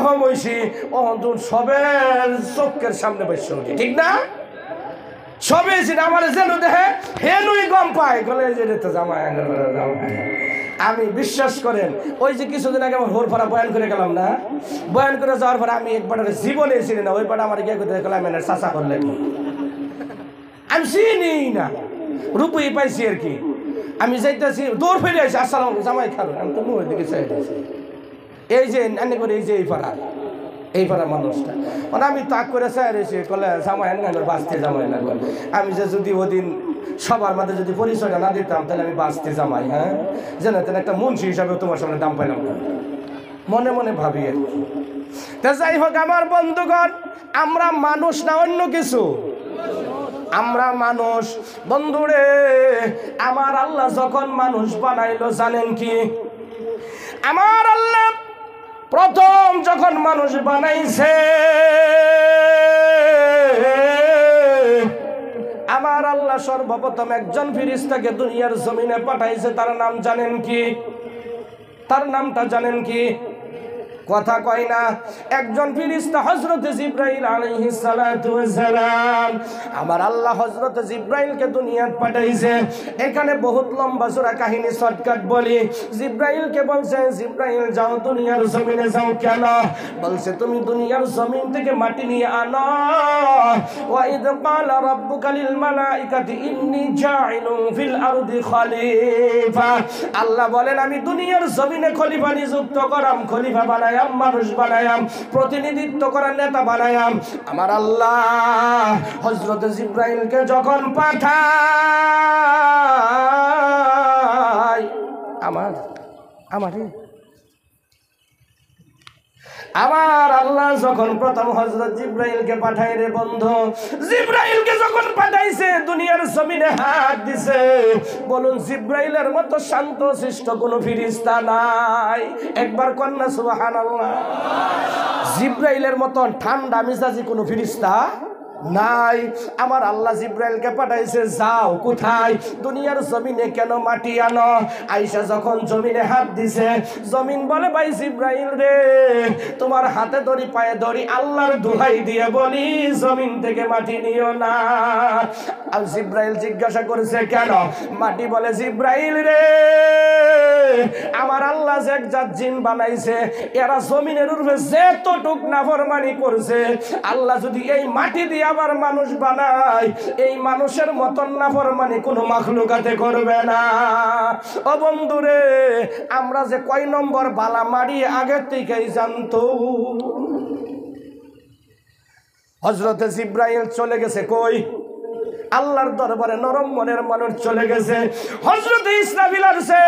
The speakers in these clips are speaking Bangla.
এরকম হইছি অহন সবের চোখের সামনে বসে উঠি, ঠিক না? সবে আমার যেন দেখে হেনুই গম পায় গলে যেতে জামাই। আমি বিশ্বাস করেন ওই যে কিছুদিন আগে আমার হোর ফাড়া বয়ান করে গেলাম না, বয়ান করে যাওয়ার পরে আমি একবার জীবনে চিনি না, ওই পাটা আমার গিয়ে করতে গেলাম চাষা করলেন, আমি চিনি না, রূপই পাইছি আর কি। আমি যাইতেছি দৌড় ফিরে আসি, আসসালাম জামাই খাবেন, আমি তো মুখের দিকে চাইতেছি এই যে এনে করে এই যে এই পাড়ার মানুষটা মানে আমি তাক করে চাই রয়েছি কলে জামাই আনগানোর বাঁচতে জামাই না। আমি যে যদি ওদিন সবার মাঝে যদি পরিচয়টা না দিতাম তাহলে আমি বাঁচতে জামাই, হ্যাঁ জানো তেন একটা মুন্সি হিসাবে তোমার সামনে দাম পাইলাম না, মনে মনে ভাবি আর কি। তা যাই হোক আমার বন্ধুগণ, আমরা মানুষ না অন্য কিছু, আমরা মানুষ। বন্ধুরে আমার আল্লাহ যখন মানুষ বানাইলো জানেন কি? আমার আল্লাহ প্রথম যখন মানুষ বানাইছে আমার আল্লাহ সর্বপ্রথম একজন ফেরেশতাকে দুনিয়ার জমিনে পাঠাইছে। তার নাম জানেন কি? তার নামটা জানেন কি? কথা কয় না। একজন ফেরেশতা হযরত জিবরাইল আলাইহিস সালাতু ওয়াস সালাম। আমার আল্লাহ হযরত জিবরাইলকে দুনিয়াত পাঠাইছে। এখানে বহুত লম্বা চড়া কাহিনী শর্টকাট বলি। জিবরাইলকে বলছে, জিবরাইল যাও দুনিয়ার জমিনে যাও। কেন? বলছে তুমি দুনিয়ার জমিন থেকে মাটি নিয়ে আনো। ওয়া ইদ ক্বালা রাব্বুকা লিল মালাইকাতি ইন্নী জাইলুন ফিল আরদি খলিফা। আল্লাহ বলেন আমি দুনিয়ার জমিনে খলিফা নিযুক্ত করাম, খলিফা বানাই, মানুষ বানায়াম, প্রতিনিধিত্ব করার নেতা বানায়াম। আমার আল্লাহ হযরত জিবরাইলকে যখন পাঠায় আমার আল্লাহ যখন প্রথম হযরত জিবরাইলকে পাঠায় রে বন্ধু, জিবরাইলকে যখন পাঠাইছে দুনিয়ার জমিনে হাত দিছে। বলুন জিবরাইলের মতো শান্ত শিষ্ট কোনো ফেরেশতা নাই। একবার কন্যা সুবহানাল্লাহ। জিবরাইলের মতো ঠান্ডা মিজাজি কোনো ফেরেশতা নাই। আমার আল্লাহ জিবরাইলকে পাঠাইছে, যাও কোথায়? দুনিয়ার জমিনে। কেন? মাটি আনো। আয়েশা যখন জমিনে হাত দিছে, জমিন বলে ভাই জিবরাইল রে তোমার হাতে ধরি পায়ে ধরি আল্লাহর দোহাই দিয়ে বলি জমিন থেকে মাটি নিও না। আর জিবরাইল জিজ্ঞাসা করেছে কেন? মাটি বলে জিবরাইল রে আমার আল্লাহ যে একজাত জিন বানাইছে, এরা জমিনের উপরে যতটুক নাফরমানি করছে, আল্লাহ যদি এই মাটি দিয়ে আবার মানুষ বানায়, এই মানুষের মতন নাফরমানি কোনো মাখলুকাতে করবে না। ও বন্ধুরে আমরা যে কয় নম্বর বালা মারি আগের থেকেই জানতো। হযরত জিবরাইল চলে গেছে কই? আল্লাহর দরবারে নরম মনের মানুষ চলে গেছে। হযরত ইসরাফিল আসছে,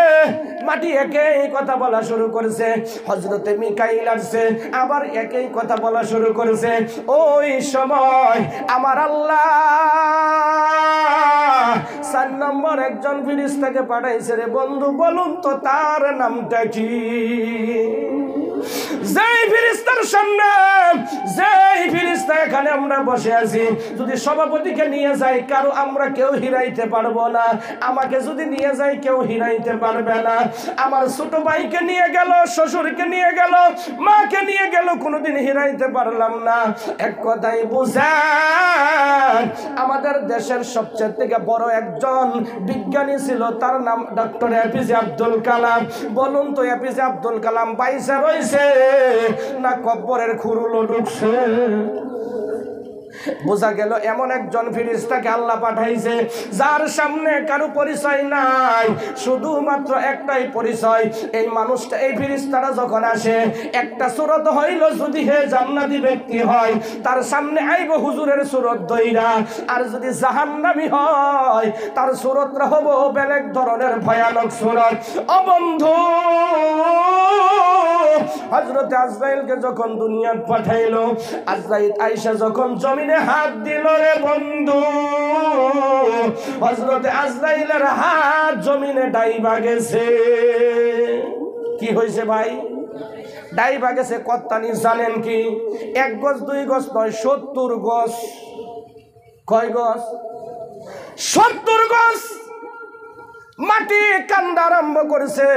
মাটি একই কথা বলা শুরু করেছে। হযরত মিকাইল আসছে, আবার একই কথা বলা শুরু করেছে। ওই সময় আমার আল্লাহ 4 নম্বর একজন ফেরেশতাকে পাঠাইছে রে বন্ধু। বলুন তো তার নামটা কি? যেই ফেরেশতার সামনে, যেই ফেরেশতা এখানে আমরা বসে আছি, যদি সভাপতিকে নিয়ে যাই কারো আমরা কেউ হিরাইতে পারবো না। আমাকে যদি নিয়ে যাই কেউ হিরাইতে পারবে না। আমার ছোট ভাইকে নিয়ে গেল, শ্বশুরকে নিয়ে গেল, মাকে নিয়ে গেল, কোনোদিন হিরাইতে পারলাম না। এক কথাই বুঝেন আমাদের দেশের সবচেয়ে থেকে বড় একজন বিজ্ঞানী ছিল, তার নাম ডক্টর এপিজে আব্দুল কালাম। বলুন তো এপিজে আব্দুল কালাম বাইসে রয়েছে না কব্বরের খুরুলো ঢুকছে? বোঝা গেল এমন একজন ফেরেশতাকে আল্লাহ পাঠাইছে যার সামনে কারো পরিচয় নাই, শুধুমাত্র একটাই পরিচয়। এই মানুষটা, এই ফেরেশতাটা যখন আসে একটা সূরত হইল, যদি হে জান্নাতি ব্যক্তি হয় তার সামনে আইব হুজুরের সূরত ধইরা, আর যদি জাহান্নামী হয় তার সূরতটা হবে বেলেগ ধরনের ভয়ানক সূরত। ও বন্ধু হযরত আজরাইলকে যখন দুনিয়াত পাঠাইলো, আজরাইল আয়েশা যখন জমিনে হাত দিল রে বন্ধু, হযরত আজরাইলের হাত জমিনে ডাইবা গেছে। কি হয়েছে ভাই? ডাইবা গেছে। কত্তানি জানেন কি? 1 গজ 2 গজ নয়, 70 গজ। কয় গজ? 70 গজ মাটি কান্দা আরম্ভ করেছে।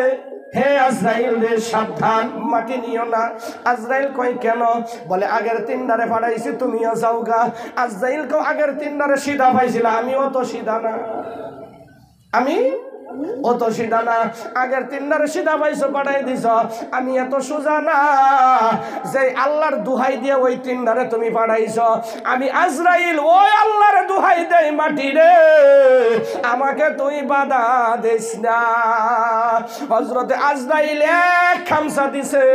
হে আজরাইল রে সাবধান, মাটি নিও না। আজরাইল কয় কেন? বলে আগের তিনটারে পাঠাইছি, তুমিও যাওগা। আজরাইল কও আগের তিনটারে সিধা পাইছিল, আমিও তো সিধা না, আমি অত সিধা না। আগের তিনটারে সিধা পাইছো, পাঠাই দিছ, আমি এত সোজা না যে আল্লাহর দুহাই দিয়ে ওই তিনটারে তুমি পাঠাইছ। আমি আজরাইল ওই আল্লাহর দুহাই দেই, মাটি রে আমাকে তুই বাধা দিস না। হযরতে আজরাইল এক খামসা দিছে,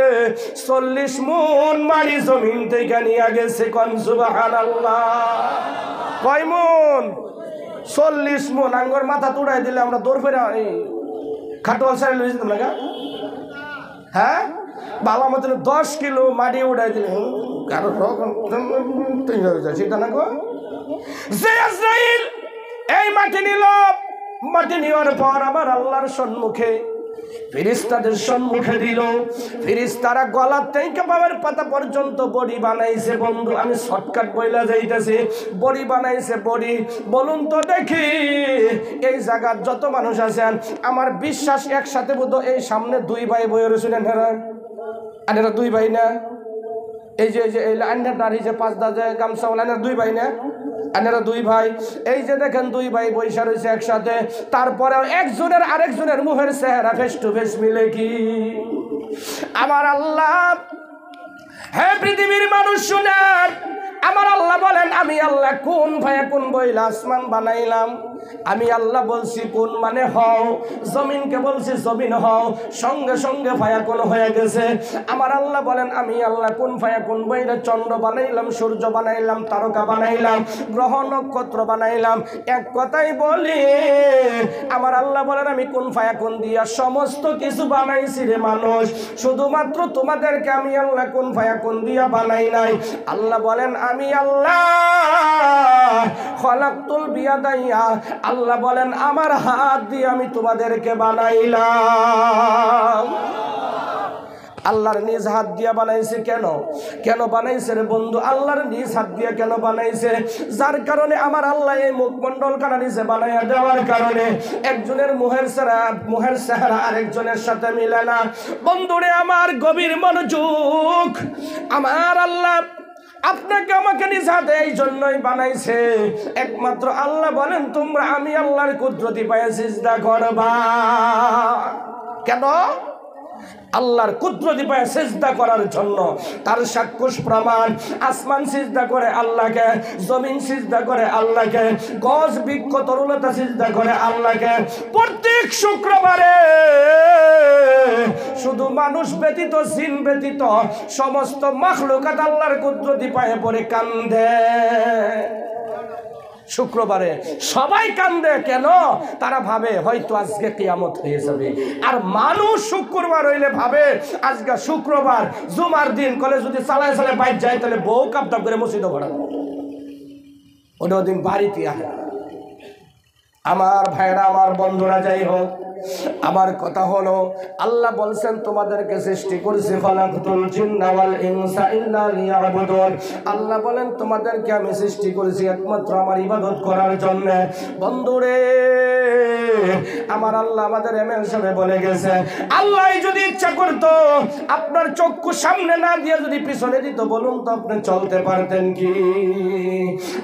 40 মুন মাটি জমিন থেকে নিয়ে গেছে। কোন সুবহানাল্লাহ। কয় মুন? 40 মুন। আঙ্গর মাথা তুড়াই দিলে আমরা দৌড় ফেরা খাটোয়াল সাইড লয়ে যেতাম না। হ্যাঁ, বাবা মতন 10 কিলো মাটি উঠাই দিলে কারো সেটা না গো। যে আজরাইল এই মাটি নিল, মাটি নেওয়ার পর আমার আল্লাহর সম্মুখে ফেরেশতাদের সম্মুখে দিল। ফেরেশতারা গলা থেকে বাবার পাতা পর্যন্ত বড়ি বানাইছে। বন্ধু আমি শর্টকাট বইলা যাইতেছি, বড়ি বানাইছে। বড়ি বলুন তো দেখি, এই জায়গার যত মানুষ আছেন আমার বিশ্বাস একসাথে বোধ এই সামনে 2 ভাই বইয়ে রয়েছিলেন। আর এরা 2 ভাই না? এই যে এই আন্নার দাঁড়িয়ে যে 5 দাজে গামছা বলে, 2 ভাই না? আন্নারা 2 ভাই। এই যে দেখেন 2 ভাই বৈশা রয়েছে একসাথে। তারপরে একজনের আরেকজনের মুখের চেহারা ফেস টু ফেস মিলে কি? আমার আল্লাহ, হে পৃথিবীর মানুষ শুনেন, আমার আল্লাহ বলেন আমি আল্লাহ কোন ফায়াকুন বইলা আসমান বানাইলাম। আমি আল্লাহ বলছি কোন মানে হও, জমিনকে বলছি জমিন হও, সঙ্গে সঙ্গে ফায়াকুন হয়ে গেছে। আমার আল্লাহ বলেন আমি আল্লাহ কোন ফায়াকুন বইলা চন্দ্র বানাইলাম, সূর্য বানাইলাম, তারকা বানাইলাম, গ্রহ নক্ষত্র বানাইলাম। এক কথাই বলি, আমার আল্লাহ বলেন আমি কোন ফায়াকুন দিয়া সমস্ত কিছু বানাইছি রে মানুষ। শুধুমাত্র তোমাদেরকে আমি আল্লাহ কোন ফায়াকুন দিয়া বানাই নাই। আল্লাহ বলেন আমি আল্লাহ খলাকতুল বিয়াদাইয়া, আল্লাহ বলেন আমার হাত দিয়ে আমি তোমাদেরকে বানাইলাম। আল্লাহর নিজ হাত দিয়া বানাইছে। কেন কেন বানাইছে রে বন্ধু? আল্লাহর নিজ হাত দিয়া কেন বানাইছে? যার কারণে আমার আল্লাহ এই মুখমণ্ডল কানা নিচে বানাইয়া দেওয়ার কারণে একজনের মুখের চেহারা আরেকজনের সাথে মিলে না। বন্ধুরে আমার গভীর মনোযোগ, আমার আল্লাহ আপনাকে আমাকে নিজ হাতে এই জন্যই বানাইছে। একমাত্র আল্লাহ বলেন তোমরা আমি আল্লাহর কুদরতি পায়ে সিজদা করবা। কেন? আল্লাহর কুদরতি পায়ে সিজদা করার জন্য। তার সাক্ষ্য প্রমাণ, আসমান সিজদা করে আল্লাহকে, জমিন সিজদা করে আল্লাহকে, গজ বৃক্ষ তরুলতা সিজদা করে আল্লাহকে। প্রত্যেক শুক্রবারে শুধু মানুষ ব্যতীত, জিন ব্যতীত সমস্ত মাখলুকাত আল্লাহর কুদরতি পায়ে পড়ে কান্দে। শুক্রবারে সবাই কান্দে। কেন? তারা ভাবে হয়তো আজকে কিয়ামত হয়ে যাবে। আর মানুষ শুক্রবার হইলে ভাবে আজকে শুক্রবার, জুমার দিন কলে যদি চালায় চালায় বাইর যায় তাহলে বউ কাপটাপ করে মসজিদে ভরাবো, ওটা দিন বাড়িতে আসে। আমার ভাইরা, আমার বন্ধুরা, যাই হোক, আমার কথা হলো আল্লাহ বলছেন তোমাদেরকে সৃষ্টি করেছি, খালাকতুল জিন্না ওয়াল ইনসা ইল্লা লিয়াবুদুন। আল্লাহ বলেন তোমাদেরকে আমি সৃষ্টি করেছি একমাত্র আমার ইবাদত করার জন্য। বন্ধুরে আমার আল্লাহ আমাদের এমএল সাহেব বলে গেছে, আল্লাহ যদি ইচ্ছা করতো আপনার চক্ষু সামনে না দিয়ে যদি পিছনে দিত, বলুন তো আপনি চলতে পারতেন কি?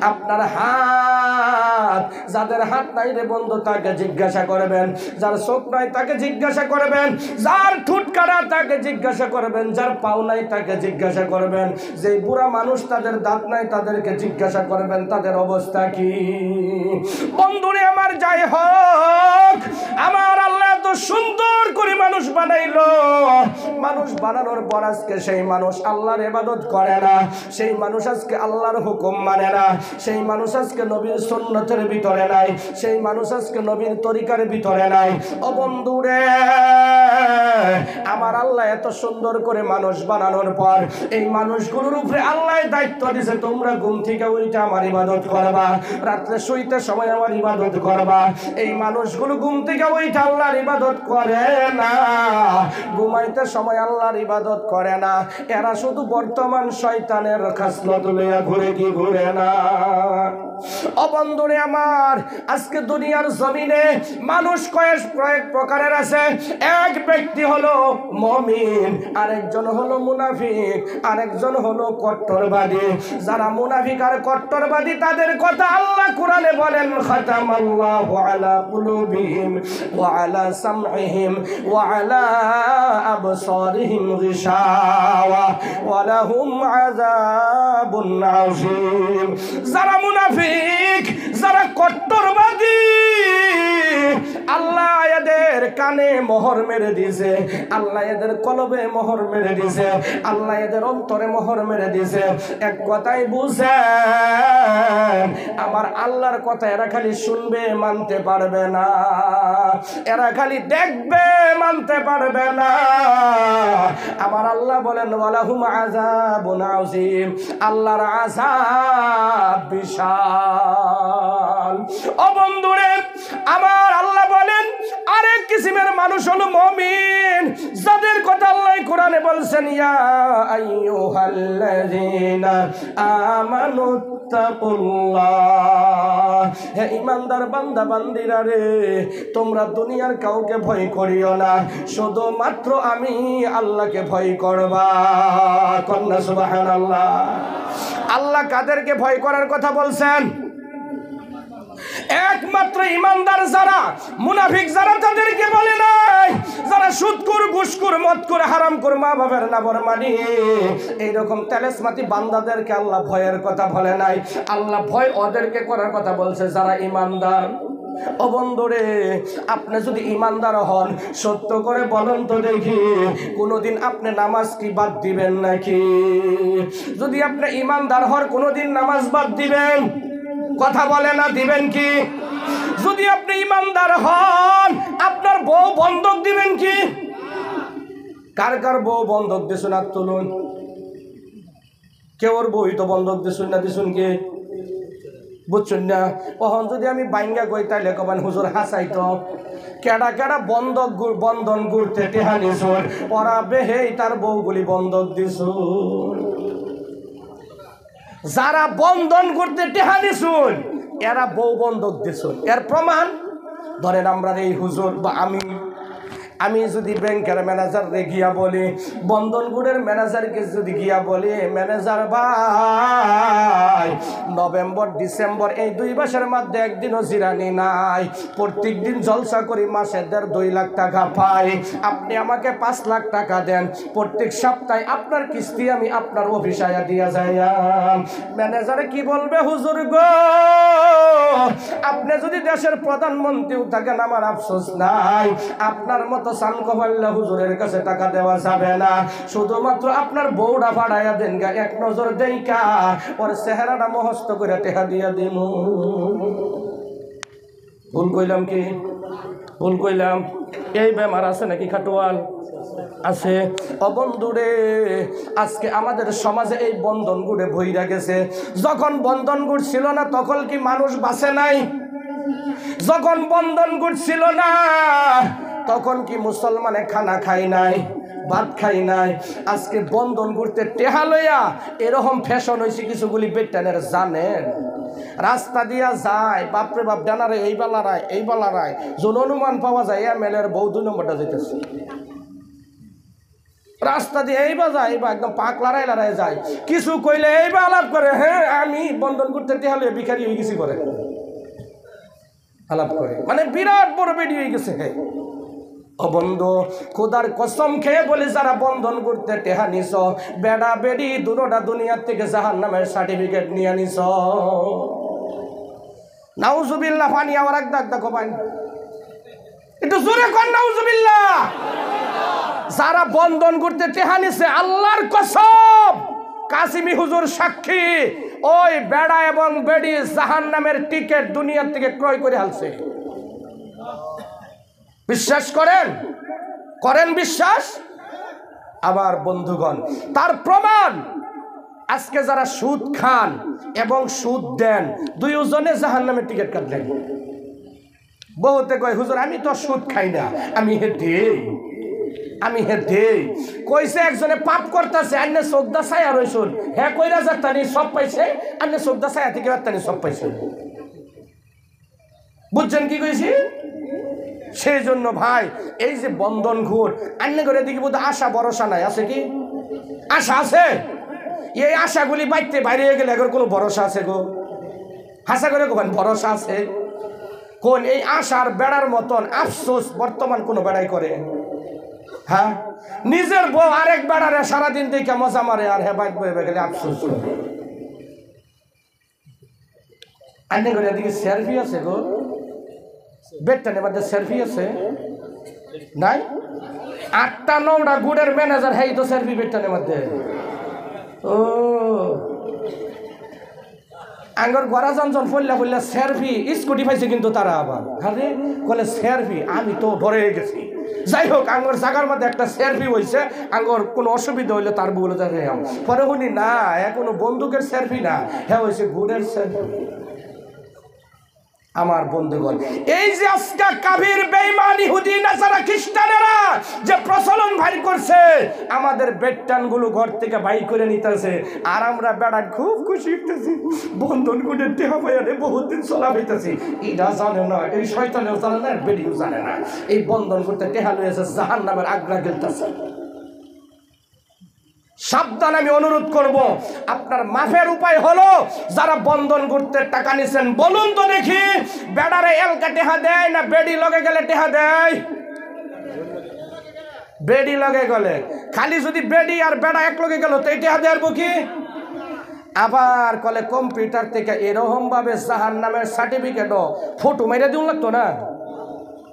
আপনার হাত, যাদের হাত নাই রে বন্ধু তাকে জিজ্ঞাসা করবেন, যার চোখ নাই তাকে জিজ্ঞাসা করবেন, যার ঠোঁট কাটা তাকে জিজ্ঞাসা করবেন, যার পাও নাই তাকে জিজ্ঞাসা করবেন, যে বুড়া মানুষ তাদের দাঁত নাই তাদেরকে জিজ্ঞাসা করবেন তাদের অবস্থা কি। বন্ধুরে আমার, যাই হোক, আমার আল্লাহ এত সুন্দর করে মানুষ বানাইলো। মানুষ বানানোর পর আজকে সেই মানুষ আল্লাহর ইবাদত করে না, সেই মানুষ আজকে আল্লাহর হুকুম মানে না, সেই মানুষ আজকে নবীর সুন্নতের ভিতরে নাই, সেই মানুষ আজকে নবীর তরিকার ভিতরে নাই। ও বন্ধুরে আমার আল্লাহ এত সুন্দর করে মানুষ বানানোর পর এই মানুষগুলোর উপরে আল্লাহ দায়িত্ব দিয়েছে, তোমরা ঘুম থেকে উঠে আমার ইবাদত করবা, রাত্রে শুইতে সময় আমার ইবাদত করবা। এই মানুষগুলো ঘুম থেকে উঠে আল্লাহর ইবাদত ইবাদত করে না, ঘুমাইতে সময় আল্লাহর ইবাদত করে না, এরা শুধু বর্তমান শয়তানের খাসলত লইয়া ঘুরে কি ঘুরে না। ও বন্ধুরে আমার, আজকে দুনিয়ার জমিনে মানুষ কয়েক প্রকারের আছে। এক ব্যক্তি হলো মুমিন, আরেকজন হলো মুনাফিক, আরেকজন হলো কট্টরবাদী। যারা মুনাফিক আর কট্টরবাদী তাদের কথা আল্লাহ কোরআনে বলেন, খাতামাল্লাহু আলা কুলুবিহিম ওয়া আলা সামইহিম ওয়া আলা আবসারিহিম গিশাওয়া ওয়া লাহুম আযাবুন আযীম। যারা মুনাফিক, যারা কট্টরবাদী, আল্লাহ এদের কানে মোহর মেরে দিয়েছে, আল্লাহ এদের কলবে মোহর মেরে দিয়েছে, আল্লাহ এদের অন্তরে মোহর মেরে দিয়েছে। এক কথাই বুঝেন, আমার আল্লাহর কথা এরা খালি শুনবে, মানতে পারবে না, এরা খালি দেখবে, মানতে পারবে না। আমার আল্লাহ বলেন, ওয়ালাহুম আযাবুন আযীম, আল্লাহর আযাব বিশাল। ও বন্ধুরে আমার, আল্লাহ বলেন আরেক কিসিমের মানুষ হলো মুমিন, যাদের কথা আল্লাহ কোরআনে বলছেন, ইয়া আইয়ুহাল্লাযীনা আমানু তাকুল্লাহ, হে ঈমানদার বান্দা বান্দিরা রে, তোমরা দুনিয়ার কাউকে ভয় করিও না, শুধুমাত্র আমি আল্লাহকে ভয় করবা। কন্যা সুবহানাল্লাহ। আল্লাহ কাদেরকে ভয় করার কথা বলছেন? একমাত্র ইমানদার যারা, মুনাফিক যারা তাদেরকে বলে নাই। যারা সুদখোর, ঘুষখোর, মদখোর, হারামখোর, মা বাবার নাফরমানি, এইরকম তেলেসমাতি বান্দাদেরকে আল্লাহ ভয়ের কথা বলে নাই। আল্লাহ ভয় ওদেরকে করার কথা বলছে যারা ইমানদার। ও বন্ধুরে, আপনি যদি ইমানদার হন, সত্য করে বলেন তো দেখি, কোনোদিন আপনি নামাজ কি বাদ দিবেন নাকি? যদি আপনি ইমানদার হন, কোনোদিন নামাজ বাদ দিবেন? কথা বলে না, দিবেন কি? যদি আপনি ইমানদার হন, আপনার বউ বন্ধক দিবেন কি? কার কার বউ বন্ধক দিছুন হাত তুলুন। কেউর বই তো বন্ধক দিছুন না, দিছুন কি? বুঝছেন না? কখন যদি আমি বাইঙ্গা গই তাইলে কবেন হুজুর হাসাই তো কেডা কেডা বন্ধক বন্ধন ঘুরতে টেহা নিছুন, ওরা বেহেই তার বউগুলি বন্ধক দিছুন। যারা বন্ধন করতে টেহা দিছুন, এরা বউ বন্ধক দিছুন। এর প্রমাণ ধরেন আমরা এই হুজুর বা আমি যদি ব্যাংকের ম্যানেজারকে গিয়া বলি, বন্ধন গুড়ের ম্যানেজারকে যদি গিয়া বলি, ম্যানেজার ভাই, নভেম্বর ডিসেম্বর এই 2 মাসের মধ্যে একদিনও জিরানি নাই, প্রত্যেক দিন জলসা করি, মাসে 1.5-2 লাখ টাকা পাই, আপনি আমাকে 5 লাখ টাকা দেন, প্রত্যেক সপ্তাহে আপনার কিস্তি আমি আপনার অফিসে দিয়া যাই। ম্যানেজারে কি বলবে, হুজুর গো, আপনি যদি দেশের প্রধানমন্ত্রীও থাকেন আমার আফসোস নাই, আপনার মতো সানকোভাল্লা হুজুরের কাছে টাকা দেওয়া যাবে না, শুধুমাত্র আপনার বউটা ভাড়াইয়া দেন গা, এক নজর দেইকা ওর চেহারাটা মহস্ত করে টেহা দিয়া দিন। ভুল কইলাম কি? ভুল কইলাম? এই বেমার আছে নাকি খাটোয়াল? আছে। অবন্ধুরে, আজকে আমাদের সমাজে এই বন্ধন গুড়ে ভইরা গেছে। যখন বন্ধন গুড় ছিল না তখন কি মানুষ বাঁচে নাই? যখন বন্ধন গুড় ছিল না তখন কি মুসলমানে খানা খাই নাই, ভাত খাই নাই? আজকে বন্ধন করতে টেহা লইয়া এরকম ফ্যাশন হয়েছে কিছুগুলি বেটানের, জানেন? রাস্তা দিয়া যায়, বাপরে বাপ, ডানারে এই বালারায় এই বালারায়, যখন অনুমান পাওয়া যায় এমএলএর বউ 2 নম্বরটা যেতেছে। রাস্তা দিয়ে এইবা যায়, এইবা একদম পাক লড়াই যায়, কিছু কইলে এইবা আলাপ করে, হ্যাঁ আমি বন্ধন করতে টেহা লইয়া ভিখারি হয়ে গেছি করে আলাপ করে, মানে বিরাট বড় বেডি হয়ে গেছে। হ্যাঁ ও বন্ধু, খোদার কসম খেয়ে বলে, যারা বন্ধন করতে টেহা নিছ, বেড়া বেড়ি দুটোটা দুনিয়ার থেকে জাহান্নামের সার্টিফিকেট নিয়ে নিছ। নাউজুবিল্লাহ। পানি আমার এক দাগ দেখো, পানি একটু জোরে কর, নাউজুবিল্লাহ। যারা বন্ধন করতে টেহা নিছে, আল্লাহর কসম, কাসিমি হুজুর সাক্ষী, ওই বেড়া এবং বেড়ি জাহান্নামের টিকিট দুনিয়ার থেকে ক্রয় করে হালছে। বিশ্বাস করেন? করেন বিশ্বাস? আবার বন্ধুগণ, তার প্রমাণ আজকে যারা সুদ খান এবং সুদ দেন, দুইজনে জাহান্নামের টিকিট কাটলেন। বহুতে কয় হুজুর আমি তো সুদ খাই না, আমি হে দেই, আমি হে দেই। কইছে একজনে পাপ করতেছে, আন্নে চোখদা ছায়া রইছুন, হ্যাঁ কইরা যাত্তানি সব পাইছে, আন্নে চোখদা ছায়া থেকে যাত্তানি সব পাইছে। বুঝছেন কি কইছি? সেই জন্য ভাই এই যে বন্ধন ঘুর আন্নে করে দিকে বোধ আশা ভরসা নাই, আছে কি আশা আছে? এই আশাগুলি বাইতে বাইরে গেলে এখন কোনো ভরসা আছে গো? হাসা করে কোন ভরসা আছে? কোন এই আশার বেড়ার মতন আফসোস বর্তমান কোন বেড়াই করে? হ্যাঁ, নিজের বউ আরেক বেড়ারে সারাদিন দেখে মজা মারে আর হ্যাঁ বাইক বয়ে গেলে আফসোস করে। আন্নে করে এদিকে সেলফি আছে গো, বেডটানের মধ্যে সেলফি আছে নাই? 8টা 9টা গুড়ের ম্যানেজার হ্যাঁ তো সেলফি বেডটানের মধ্যে। ও আঙ্গর গড়া জনজন ফল্লা ফল্লা সেলফি স্কুটি পাইছে, কিন্তু তারা আবার আরে বলে সেলফি, আমি তো ডরে গেছি। যাই হোক, আঙ্গর জায়গার মধ্যে একটা সেলফি হয়েছে, আঙ্গর কোনো অসুবিধা হইলে তার বলে যায় পরে শুনি না, কোনো বন্দুকের সেলফি না, হ্যাঁ হয়েছে গুড়ের সেলফি। আমার বন্ধুগণ, এই যে আজকে কাফির বেঈমান ইহুদি নাসারা খ্রিস্টানেরা যে প্রচলন ভাই করছে, আমাদের বেডটান গুলো ঘর থেকে বাই করে নিতেছে, আর আমরা বেড়া খুব খুশি হইতেছি, বন্ধন করে টেহা পাইয়ারে বহুত দিন চলা হইতেছি। এটা জানে না, এই শয়তানেও জানে না, বেডিও জানে না, এই বন্ধন করতে টেহা লইয়াছে জাহান্নামের আগ্রা গেলতেছে। সাবধান, আমি অনুরোধ করব, আপনার মাফের উপায় হলো যারা বন্ধন করতে টাকা নিছেন বলুন তো দেখি, বেড়ারে এলকা টেহা দেয় না বেডি লগে গেলে টেহা দেয়? বেডি লগে গেলে, খালি যদি বেডি আর বেড়া এক লগে গেল তো এই টেহা দেয় কি? আবার কলে কম্পিউটার থেকে এরকম ভাবে জাহান্নামের সার্টিফিকেটও ফটো মেরে দিন লাগতো না,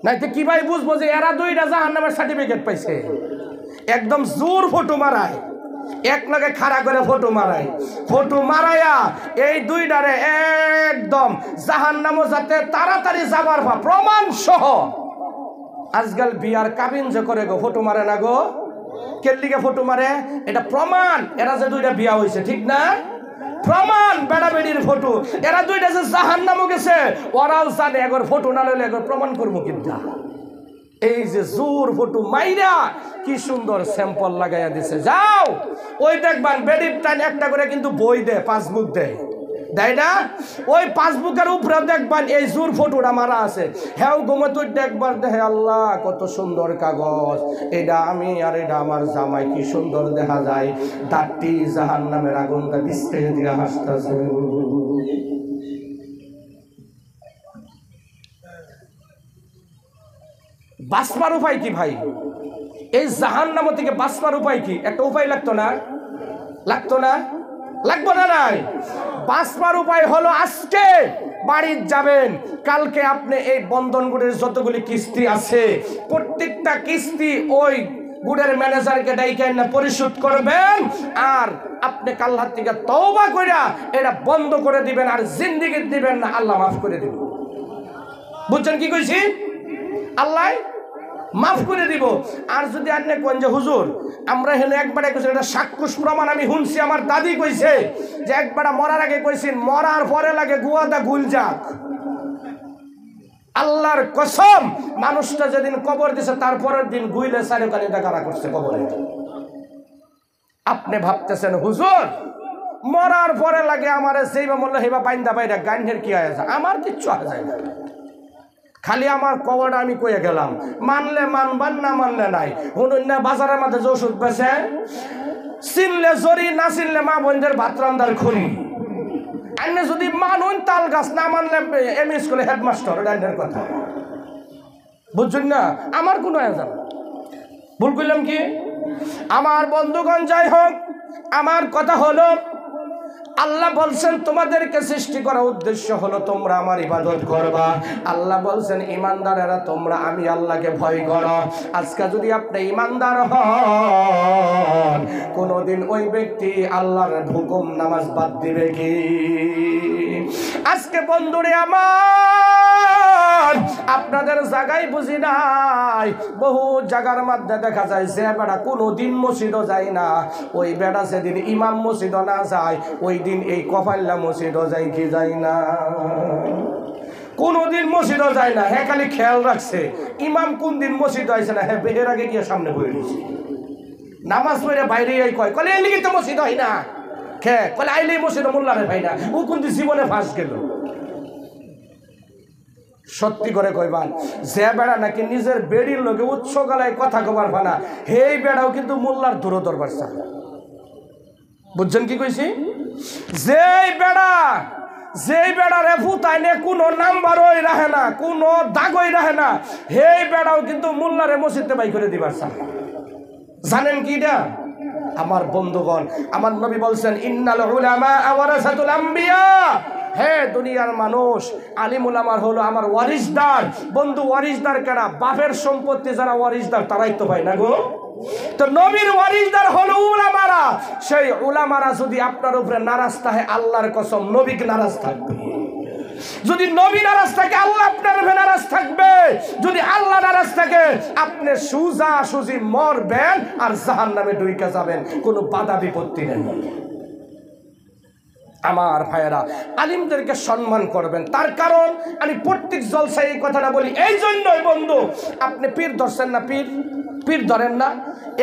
নাই তো কি ভাই বুঝবো যে এরা দুইটা জাহান্নামের সার্টিফিকেট পাইছে? একদম জোর ফটো মারায়, এক লগে খাড়া করে ফটো মারায়, ফটো মারাইয়া এই দুইটারে একদম জাহান্নামে যাতে তাড়াতাড়ি যাবার প্রমাণ সহ। আজকাল বিয়ার কাবিন যে করে গো ফটো মারে না গো, কেল্লিকে ফটো মারে? এটা প্রমাণ এরা যে দুইটা বিয়া হয়েছে, ঠিক না? প্রমাণ বেড়া বেড়ির ফটো, এরা দুইটা যে জাহান্নামে গেছে ওরাও জানে, একবার ফটো না লইলে একবার প্রমাণ করবো কিন্তু। এই যে জোর ফটো মাইরা কি সুন্দর স্যাম্পল লাগাইয়া দিছে, যাও ওই দেখবেন বেডির টাইম একটা করে কিন্তু বই দেয়, পাসবুক দেয়, দেয় না? ওই পাসবুকের উপরে দেখবেন এই জোর ফটোটা মারা আছে, হ্যাঁ ঘুমে তুই দেখবার দেখে আল্লাহ কত সুন্দর কাগজ, এটা আমি আর এটা আমার জামাই, কি সুন্দর দেখা যায়, দাঁতটি জাহান্নামের আগুনটা বিস্তে দিয়ে হাসতেছে। বাঁচবার উপায় কি ভাই? এই জাহান্নাম থেকে বাঁচবার উপায় কি? একটা উপায় লাগতো না? লাগতো না? লাগবো না? নাই, বাঁচবার উপায় হলো আজকে বাড়ি যাবেন, কালকে আপনি এই বন্ধন গুড়ের যতগুলি কিস্তি আছে প্রত্যেকটা কিস্তি ওই গুড়ের ম্যানেজারকে ডাইকে না পরিশোধ করবেন, আর আপনি কাল্লাহ থেকে তওবা কইরা এটা বন্ধ করে দিবেন, আর জিন্দেগি দিবেন না, আল্লাহ মাফ করে দিবেন। বুঝছেন কি কইছি? আল্লাহ মাফ করে দিব। আর যদি আপনি কোন যে হুজুর আমরা হেলে একবারে কইছি, এটা সাক্ষুষ প্রমাণ আমি শুনছি, আমার দাদি কইছে যে একবারে মরার আগে কইছেন মরার পরে লাগে গুয়াদা গুল যাক। আল্লাহর কসম, মানুষটা যেদিন কবর দিছে তারপরের দিন গুইলে সারে কানে ডাকারা করছে কবরে। আপনি ভাবতেছেন হুজুর মরার পরে লাগে আমার সেইবা মল্ল হেবা বাইন্দা বাইরা গান্ডের কি হয়, আমার কিচ্ছু হয় যায় না, খালি আমার কবরটা আমি কয়ে গেলাম, মানলে মানবান না মানলে নাই। শুনুন না, বাজারের মধ্যে যে ওষুধ বেছে, চিনলে জরি না চিনলে মা বোনদের ভাত রান্দার খুনি, আইনে যদি মানুন তাল গাছ, না মানলে এমই স্কুলে হেডমাস্টার, ডাইনের কথা। বুঝছেন না? আমার কোনো আয়োজন ভুল করলাম কি? আমার বন্ধুগণ, যাই হোক, আমার কথা হলো আল্লাহ বলছেন তোমাদেরকে সৃষ্টি করার উদ্দেশ্য হলো তোমরা আমার ইবাদত করবা। আল্লাহ বলছেন ইমানদারেরা তোমরা আমি আল্লাহকে ভয় করো। আজকে যদি আপনি ইমানদার হন, কোনদিন ওই ব্যক্তি আল্লাহর হুকুম নামাজ বাদ দিবে কি? আজকে বন্ধুরে আমার, আপনাদের জায়গায় বুঝি নাই, বহু জায়গার মধ্যে দেখা যায় যে বেড়া কোনোদিন মসজিদও যায় না, ওই বেড়া সেদিন ইমাম মসজিদও না যায়, ওই দিন এই কপাল্লা মসজিদও যায় কি যায় না। কোনোদিন মসজিদও যায় না, হ্যাঁ খালি খেয়াল রাখছে ইমাম কোন দিন মসজিদ হয়েছে না, হ্যাঁ বেহের আগে গিয়ে সামনে বয়ে দিয়েছে, নামাজ পড়ে বাইরে কয় কলে এই লিগে তো মসজিদ হয় না, খেয়ে কলে আইলে মসজিদ মোল্লারে ভাই না, ও কোন দিন জীবনে ফাঁস গেল। সত্যি করে কইবান যে বেড়া নাকি নিজের বেড়ির লোকে উচ্চ গলায় কথা কবার ফানা, হেই বেড়াও কিন্তু মোল্লার দূর দরবার চা। বুঝছেন কি কইছি? যেই বেড়া রেফু তাইলে কোনো নাম্বারই রাখে না, কোনো দাগই রাখে না, হেই বেড়াও কিন্তু মোল্লারে মসজিদে বাই করে দিবার চা। জানেন কি এটা? আমার বন্ধুগণ, আমার নবী বলছেন ইন্নাল উলামা ওয়ারাসাতুল আম্বিয়া, হে দুনিয়ার মানুষ, আলিম উলামা হলো আমার ওয়ারিসদার। বন্ধু ওয়ারিসদার কারা? বাপের সম্পত্তি যারা ওয়ারিসদার তারাই তো পায় না গো। তো নবীর ওয়ারিসদার হলো উলামারা। সেই উলামারা যদি আপনার উপরে নারাজ থাকে, আল্লাহর কসম নবীকে নারাজ থাকবে। যদি নবী নারাজ থাকে, আল্লাহ আপনার উপরে নারাজ থাকবে। যদি আল্লাহ নারাজ থাকে, আপনি সুজা সুজি মরবেন আর জাহান্নামে ডুইকা যাবেন, কোনো বাধা বিপত্তি নেই। আমার ভাইয়েরা, আলিমদেরকে সম্মান করবেন। তার কারণ আমি প্রত্যেক জলসায় এই কথাটা বলি, এই জন্যই বন্ধু, আপনি পীর ধরছেন না, পীর ধরেন না,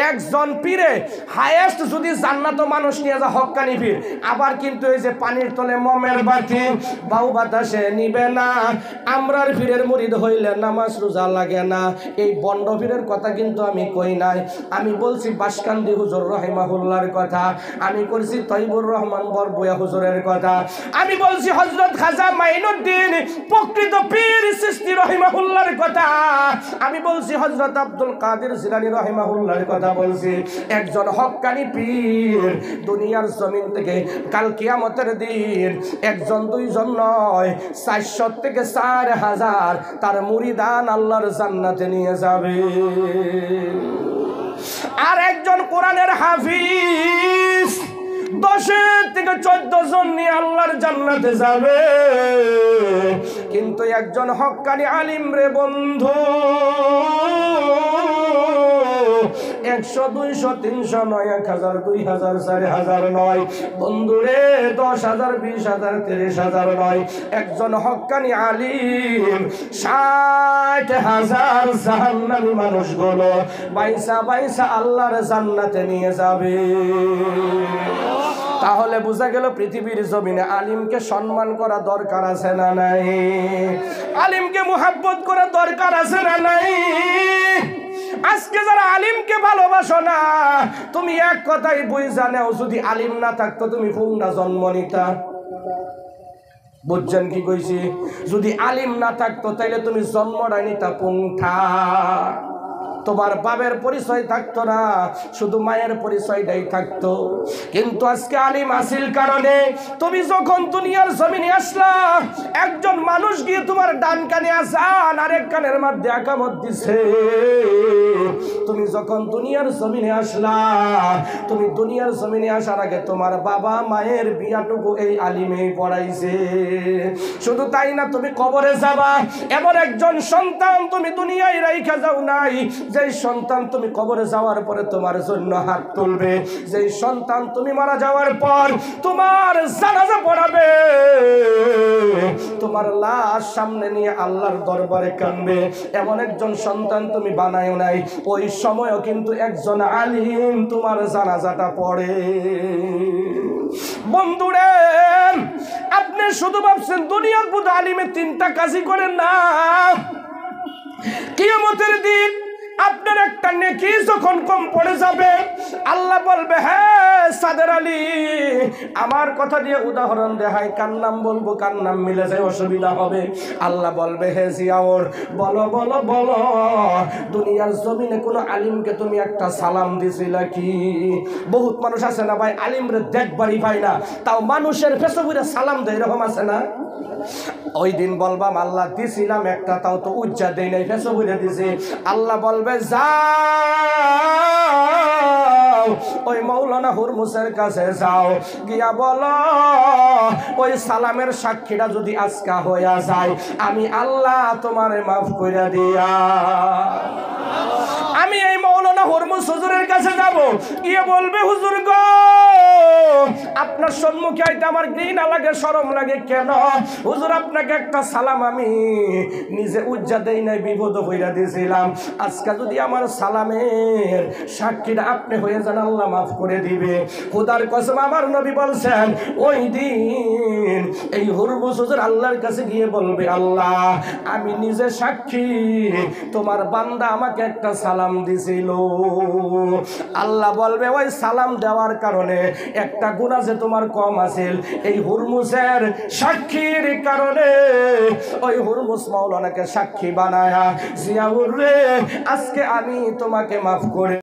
একজন পীরে হায়েস্ট যদি জান্নাত মানুষ নিয়ে যা হক্কানি পীর, আবার কিন্তু এই যে পানির তলে মমের বাতি বাউ বাতাসে নিবে না, আমরার পীরের মুরিদ হইলে নামাজ রোজা লাগে না, এই বন্ড পীরের কথা কিন্তু আমি কই নাই। আমি বলছি বাসকান্দি হুজুর রহিমাহুল্লাহর কথা, আমি করছি তৈবুর রহমান বরবুয়া হুজুরের কথা, আমি বলছি হযরত খাজা মাইনুদ্দিন প্রকৃত পীর চিশতি রহিমাহুল্লাহর কথা, আমি বলছি হযরত আব্দুল কাদের জিলানী রহিমাহুল্লাহর কথা বলছি। একজন হক্কানি পীর দুনিয়ার জমিন থেকে কাল কিয়ামতের দিন একজন দুইজন নয়, 400 থেকে 4000 তার মুরিদান আল্লাহর জান্নাতে নিয়ে যাবে। আর একজন কোরআনের হাফিজ 10 থেকে 14 জন নিয়ে আল্লাহর জান্নাতে যাবে। কিন্তু একজন হক্কানি আলিম রে বন্ধু 100 200 300 নয়, 1000 2000 4000 নয় বন্ধুরে, 10,000 20,000 30,000 নয়, একজন হক্কানি আলিম 60,000 জাহান্নামী মানুষগুলো বাইসা আল্লাহর জান্নাতে নিয়ে যাবে। তাহলে বোঝা গেল পৃথিবীর জমিনে আলিমকে সম্মান করা দরকার আছে না নাই? আলিমকে মুহাব্বত করা দরকার আছে না নাই? আজকে যারা আলিমকে ভালোবাসো না, তুমি এক কথাই বুঝা নাও, যদি আলিম না থাকতো তুমি পুংনা জন্ম নিতা। বুঝছেন কি কইছি? যদি আলিম না থাকতো তাইলে তুমি জন্মটা নিতা পুংঠা। তোমার বাবার পরিচয় থাকতো না, শুধু মায়ের পরিচয়টাই থাকতো। কিন্তু আজকে আলিম আসিল কারণে তুমি যখন দুনিয়ার জমিনে আসলা, একজন মানুষ গিয়ে তোমার ডান কানে আসান আরেক কানের মধ্যে আকামত দিছে। তুমি যখন দুনিয়ার জমিনে আসলা, তুমি দুনিয়ার জমিনে আসার আগে তোমার বাবা মায়ের বিয়াটুকু এই আলিমেই পড়াইছে। শুধু তাই না, তুমি কবরে যাবা, এমন একজন সন্তান তুমি দুনিয়ায় রাইখা যাও নাই, যেই সন্তান তুমি কবরে যাওয়ার পরে তোমার জন্য হাত তুলবে, যেই সন্তান তুমি মারা যাওয়ার পর তোমার জানাজা পড়াবে, তোমার লাশ সামনে নিয়ে আল্লাহর দরবারে কাঁদবে, এমন একজন সন্তান তুমি বানায়ো নাই। ওই সময়ও কিন্তু একজন আলিম তোমার জানাজাটা পড়ে। বন্ধুরে, আপনি শুধু ভাবছেন দুনিয়ার বুধ আলিমের 3টা কাজই করেন না, কিয়ামতের দিন আপনার একটা নেকি যখন কম পড়ে যাবে, আল্লাহ বলবে হ্যাঁ সাদের আলী, আমার কথা দিয়ে উদাহরণ দেখায়, কার নাম বলবো, কার নাম মিলে যায় অসুবিধা হবে। আল্লাহ বলবে হে জিয়াউর, বলো বলো বলো, দুনিয়ার জমিনে কোনো আলিমকে তুমি একটা সালাম দিছিলা কি? বহুত মানুষ আছে না ভাই, আলিমরে দেখবারই পাই না, তাও মানুষের ফেসবুকে সালাম দেয়, এরকম আছে না? ওই দিন বলবাম আল্লাহ দিছিলাম একটা, তাও তো উজ্জা দেয় নাই, ফেসবুকে দিছে। আল্লাহ বলবে যাও ওই মাওলানা হুরমুসের কাছে যাও, গিয়া বলো ওই সালামের সাক্ষীটা যদি আজকা হইয়া যায়, আমি আল্লাহ তোমারে মাফ কইরা দিয়া। আমি এই মাওলানা হুরমুস হুজুরের কাছে যাব, গিয়ে বলবে হুজুর গো, আপনার আপনার সম্মুখে আইতে আমার ঘৃণা লাগে, শরম লাগে। কেন হুজুর? আপনাকে একটা সালাম আমি নিজে উজ্জা দেই নাই, বিপদ হইয়া দিয়েছিলাম। আজকে যদি আমার সালামের সাক্ষীটা আপনি হয়ে যান, আল্লাহ মাফ করে দিবে। খোদার কসম, আমার নবী বলছেন ওই দিন এই হুরমুজ হুজুর আল্লাহর কাছে গিয়ে বলবে, আল্লাহ আমি নিজে সাক্ষী, তোমার বান্দা আমাকে একটা সালাম দিছিল। আল্লাহ বলবে ওই সালাম দেওয়ার কারণে একটা গুনাহ যে তোমার কম আছিল, এই হুরমুজের সাক্ষীর কারণে ওই হুরমুজ মাওলানাকে সাক্ষী বানায়া জিয়াউর রে আজকে আমি তোমাকে মাফ করে